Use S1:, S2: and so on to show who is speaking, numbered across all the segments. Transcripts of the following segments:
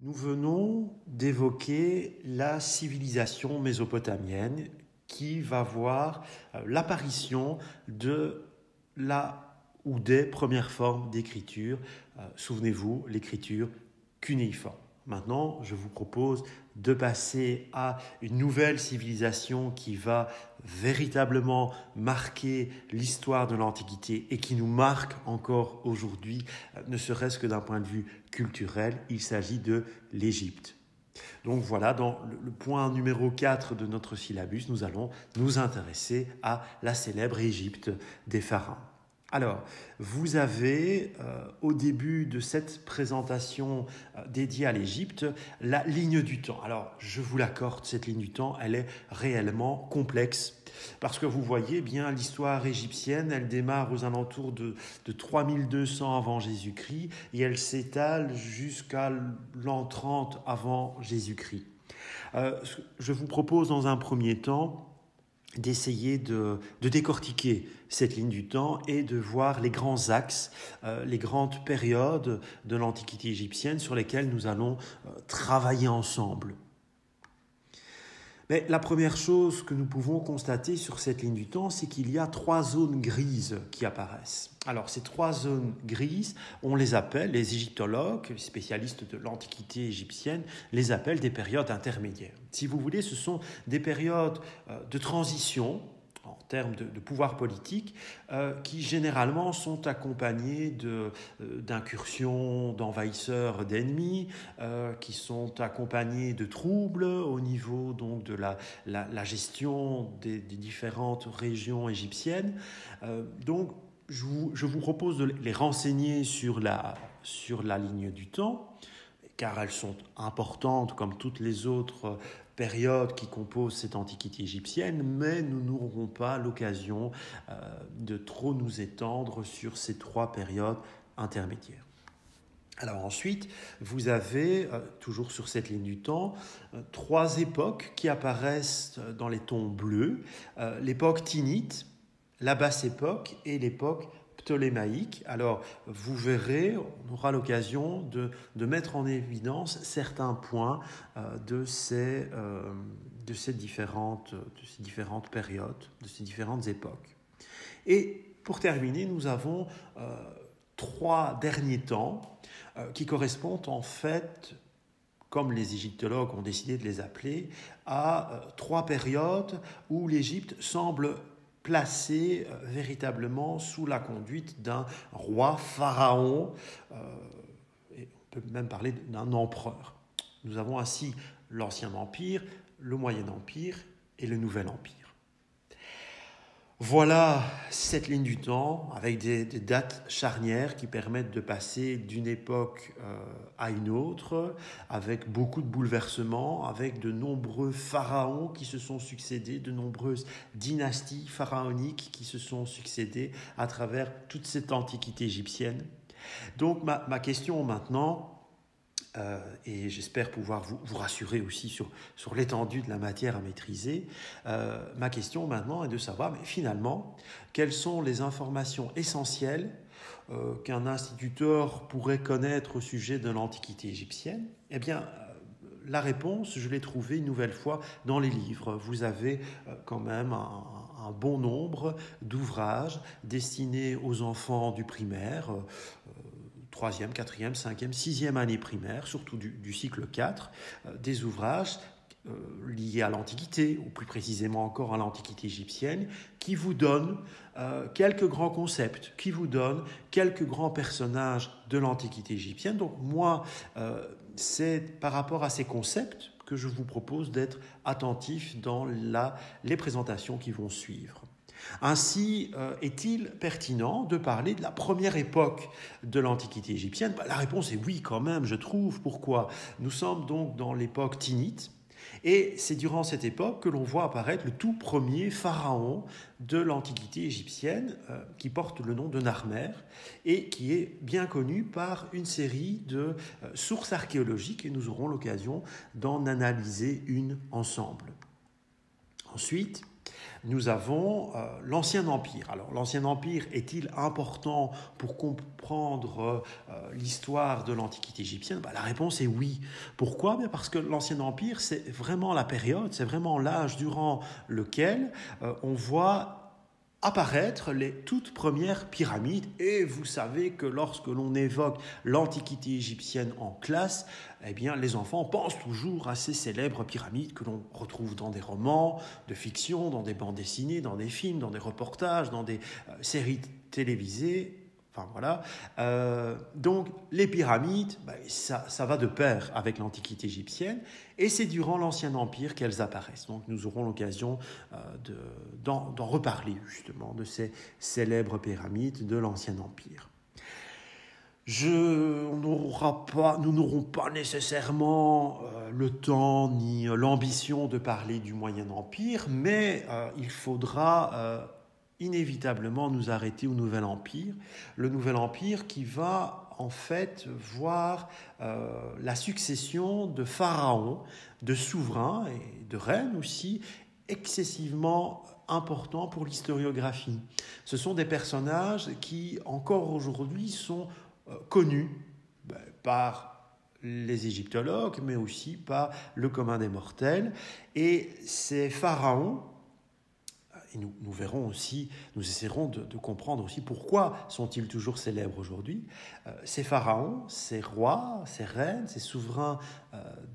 S1: Nous venons d'évoquer la civilisation mésopotamienne qui va voir l'apparition de la ou des premières formes d'écriture. Souvenez-vous, l'écriture cunéiforme. Maintenant, je vous propose de passer à une nouvelle civilisation qui va véritablement marquer l'histoire de l'Antiquité et qui nous marque encore aujourd'hui, ne serait-ce que d'un point de vue culturel. Il s'agit de l'Égypte. Donc voilà, dans le point numéro 4 de notre syllabus, nous allons nous intéresser à la célèbre Égypte des pharaons. Alors, vous avez au début de cette présentation dédiée à l'Égypte la ligne du temps. Alors, je vous l'accorde, cette ligne du temps, elle est réellement complexe parce que vous voyez bien l'histoire égyptienne, elle démarre aux alentours de 3200 avant Jésus-Christ et elle s'étale jusqu'à l'an 30 avant Jésus-Christ. Je vous propose dans un premier temps d'essayer de décortiquer cette ligne du temps et de voir les grands axes, les grandes périodes de l'Antiquité égyptienne sur lesquelles nous allons travailler ensemble. Mais la première chose que nous pouvons constater sur cette ligne du temps, c'est qu'il y a 3 zones grises qui apparaissent. Alors ces 3 zones grises, on les appelle, les égyptologues, les spécialistes de l'Antiquité égyptienne, les appellent des périodes intermédiaires. Si vous voulez, ce sont des périodes de transition en termes de pouvoir politique, qui généralement sont accompagnés d'incursions, d'envahisseurs, d'ennemis, qui sont accompagnés de troubles au niveau donc de la gestion des différentes régions égyptiennes. Donc, je vous propose de les renseigner sur la ligne du temps, car elles sont importantes comme toutes les autres périodes qui composent cette antiquité égyptienne, mais nous n'aurons pas l'occasion de trop nous étendre sur ces 3 périodes intermédiaires. Alors ensuite, vous avez, toujours sur cette ligne du temps, 3 époques qui apparaissent dans les tons bleus. L'époque tinnite, la basse époque et l'époque ptolémaïque. Alors, vous verrez, on aura l'occasion de mettre en évidence certains points de ces différentes périodes, de ces différentes époques. Et pour terminer, nous avons 3 derniers temps qui correspondent en fait, comme les égyptologues ont décidé de les appeler, à 3 périodes où l'Égypte semble placé véritablement sous la conduite d'un roi pharaon, et on peut même parler d'un empereur. Nous avons ainsi l'Ancien Empire, le Moyen Empire et le Nouvel Empire. Voilà cette ligne du temps avec des dates charnières qui permettent de passer d'une époque à une autre, avec beaucoup de bouleversements, avec de nombreux pharaons qui se sont succédés, de nombreuses dynasties pharaoniques qui se sont succédées à travers toute cette antiquité égyptienne. Donc ma question maintenant, et j'espère pouvoir vous rassurer aussi sur l'étendue de la matière à maîtriser. Ma question maintenant est de savoir, mais finalement, quelles sont les informations essentielles qu'un instituteur pourrait connaître au sujet de l'Antiquité égyptienne? Eh bien, la réponse, je l'ai trouvée une nouvelle fois dans les livres. Vous avez quand même un bon nombre d'ouvrages destinés aux enfants du primaire, 3e, 4e, 5e, 6e année primaire, surtout du cycle 4, des ouvrages liés à l'Antiquité, ou plus précisément encore à l'Antiquité égyptienne, qui vous donnent quelques grands concepts, qui vous donnent quelques grands personnages de l'Antiquité égyptienne. Donc moi, c'est par rapport à ces concepts que je vous propose d'être attentif dans les présentations qui vont suivre. Ainsi, est-il pertinent de parler de la première époque de l'Antiquité égyptienne? La réponse est oui quand même, je trouve. Pourquoi? Nous sommes donc dans l'époque tinnite, et c'est durant cette époque que l'on voit apparaître le tout premier pharaon de l'Antiquité égyptienne, qui porte le nom de Narmer, et qui est bien connu par une série de sources archéologiques, et nous aurons l'occasion d'en analyser une ensemble. Ensuite, nous avons l'Ancien Empire. Alors, l'Ancien Empire est-il important pour comprendre l'histoire de l'Antiquité égyptienne ? La réponse est oui. Pourquoi ? Parce que l'Ancien Empire, c'est vraiment la période, c'est vraiment l'âge durant lequel on voit apparaître les toutes premières pyramides. Et vous savez que lorsque l'on évoque l'Antiquité égyptienne en classe, eh bien, les enfants pensent toujours à ces célèbres pyramides que l'on retrouve dans des romans de fiction, dans des bandes dessinées, dans des films, dans des reportages, dans des séries télévisées. Enfin, voilà. Donc, les pyramides, ça va de pair avec l'Antiquité égyptienne, et c'est durant l'Ancien Empire qu'elles apparaissent. Donc, nous aurons l'occasion d'en reparler, justement, de ces célèbres pyramides de l'Ancien Empire. Nous n'aurons pas nécessairement le temps ni l'ambition de parler du Moyen Empire, mais il faudra inévitablement nous arrêter au Nouvel Empire. Le Nouvel Empire qui va en fait voir la succession de pharaons, de souverains et de reines aussi, excessivement importants pour l'historiographie. Ce sont des personnages qui, encore aujourd'hui, sont connus par les égyptologues, mais aussi par le commun des mortels. Et ces pharaons, et nous verrons aussi, nous essaierons de comprendre aussi pourquoi sont-ils toujours célèbres aujourd'hui. Ces pharaons, ces rois, ces reines, ces souverains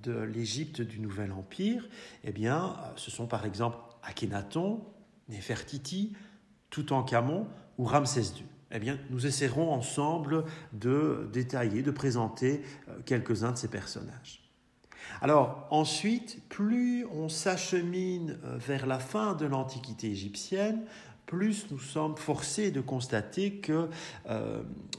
S1: de l'Égypte du Nouvel Empire, eh bien, ce sont par exemple Akhénaton, Néfertiti, Toutankhamon ou Ramsès II. Eh bien, nous essaierons ensemble de détailler, de présenter quelques-uns de ces personnages. Alors ensuite, plus on s'achemine vers la fin de l'Antiquité égyptienne, plus nous sommes forcés de constater que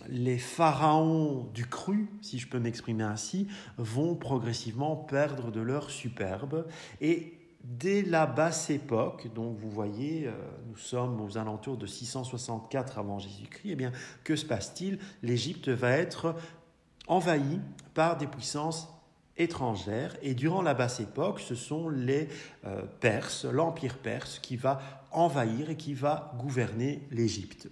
S1: les pharaons du cru, si je peux m'exprimer ainsi, vont progressivement perdre de leur superbe. Et dès la basse époque, donc vous voyez, nous sommes aux alentours de 664 avant Jésus-Christ, eh bien, que se passe-t-il ? L'Égypte va être envahie par des puissances étrangères, et durant la basse époque, ce sont les Perses, l'Empire perse, qui va envahir et qui va gouverner l'Égypte.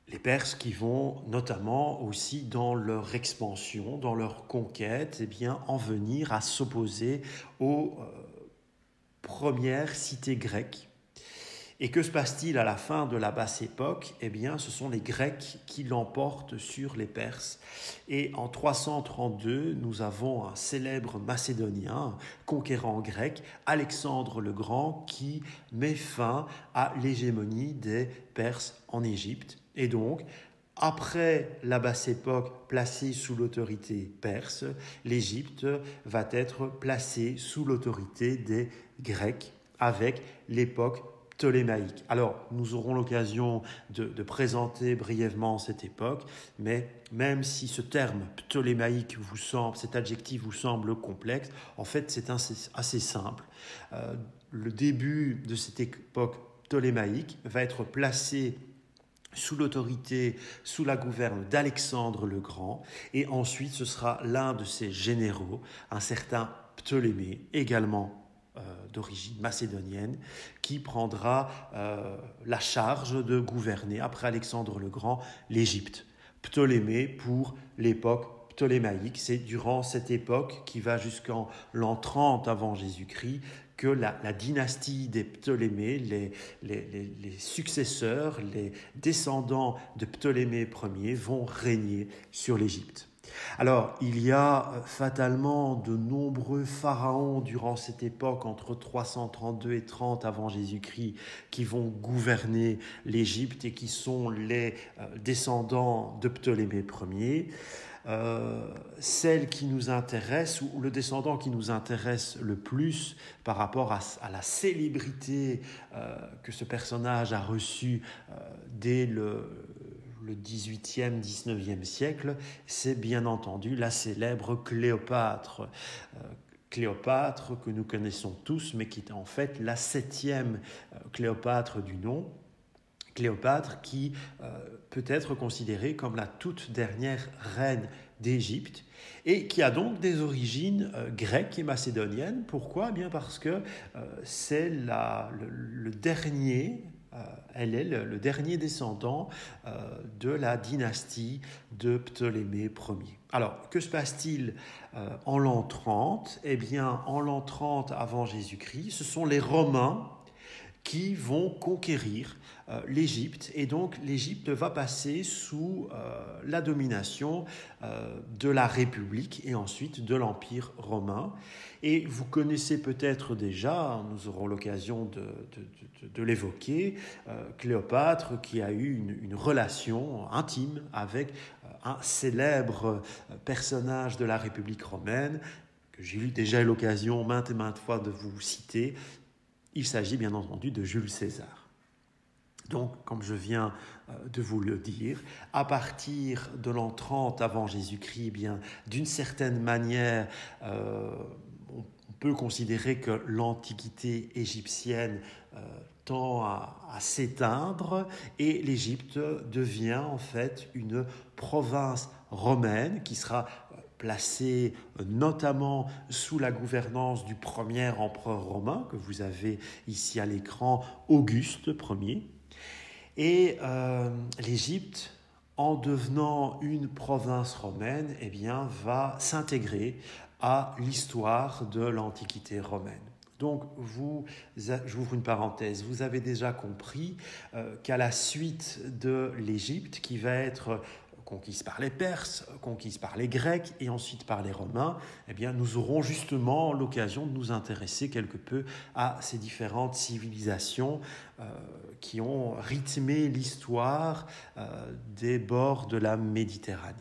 S1: Les Perses qui vont notamment aussi dans leur expansion, dans leur conquête, eh bien, en venir à s'opposer aux premières cités grecques. Et que se passe-t-il à la fin de la basse époque ? Eh bien, ce sont les Grecs qui l'emportent sur les Perses. Et en 332, nous avons un célèbre Macédonien, conquérant grec, Alexandre le Grand, qui met fin à l'hégémonie des Perses en Égypte. Et donc, après la basse époque placée sous l'autorité perse, l'Égypte va être placée sous l'autorité des Grecs avec l'époque ptolémaïque. Alors, nous aurons l'occasion de présenter brièvement cette époque, mais même si ce terme ptolémaïque vous semble, cet adjectif vous semble complexe, en fait, c'est assez simple. Le début de cette époque ptolémaïque va être placé sous l'autorité, sous la gouverne d'Alexandre le Grand, et ensuite ce sera l'un de ses généraux, un certain Ptolémée, également d'origine macédonienne, qui prendra la charge de gouverner, après Alexandre le Grand, l'Égypte. Ptolémée pour l'époque ptolémaïque. C'est durant cette époque, qui va jusqu'en l'an 30 avant Jésus-Christ, que la dynastie des Ptolémées, les successeurs, les descendants de Ptolémée Ier vont régner sur l'Égypte. Alors, il y a fatalement de nombreux pharaons durant cette époque, entre 332 et 30 avant Jésus-Christ, qui vont gouverner l'Égypte et qui sont les descendants de Ptolémée Ier. Celle qui nous intéresse, ou le descendant qui nous intéresse le plus par rapport à la célébrité que ce personnage a reçue dès le 18e, 19e siècle, c'est bien entendu la célèbre Cléopâtre. Cléopâtre que nous connaissons tous, mais qui est en fait la 7e Cléopâtre du nom, Cléopâtre qui peut être considérée comme la toute dernière reine d'Égypte et qui a donc des origines grecques et macédoniennes. Pourquoi? Eh bien parce que c'est le dernier, elle est le dernier descendant de la dynastie de Ptolémée Ier. Alors, que se passe-t-il en l'an 30? Eh bien, en l'an 30 avant Jésus-Christ, ce sont les Romains qui vont conquérir l'Égypte. Et donc, l'Égypte va passer sous la domination de la République et ensuite de l'Empire romain. Et vous connaissez peut-être déjà, nous aurons l'occasion de l'évoquer, Cléopâtre qui a eu une relation intime avec un célèbre personnage de la République romaine, que j'ai eu déjà l'occasion maintes et maintes fois de vous citer. Il s'agit bien entendu de Jules César. Donc, comme je viens de vous le dire, à partir de l'an 30 avant Jésus-Christ, eh bien, d'une certaine manière, on peut considérer que l'Antiquité égyptienne tend à s'éteindre et l'Égypte devient en fait une province romaine qui sera placé notamment sous la gouvernance du premier empereur romain, que vous avez ici à l'écran, Auguste Ier. Et l'Égypte, en devenant une province romaine, eh bien, va s'intégrer à l'histoire de l'Antiquité romaine. Donc, j'ouvre une parenthèse, vous avez déjà compris qu'à la suite de l'Égypte, qui va être conquise par les Perses, conquise par les Grecs et ensuite par les Romains, eh bien, nous aurons justement l'occasion de nous intéresser quelque peu à ces différentes civilisations qui ont rythmé l'histoire des bords de la Méditerranée.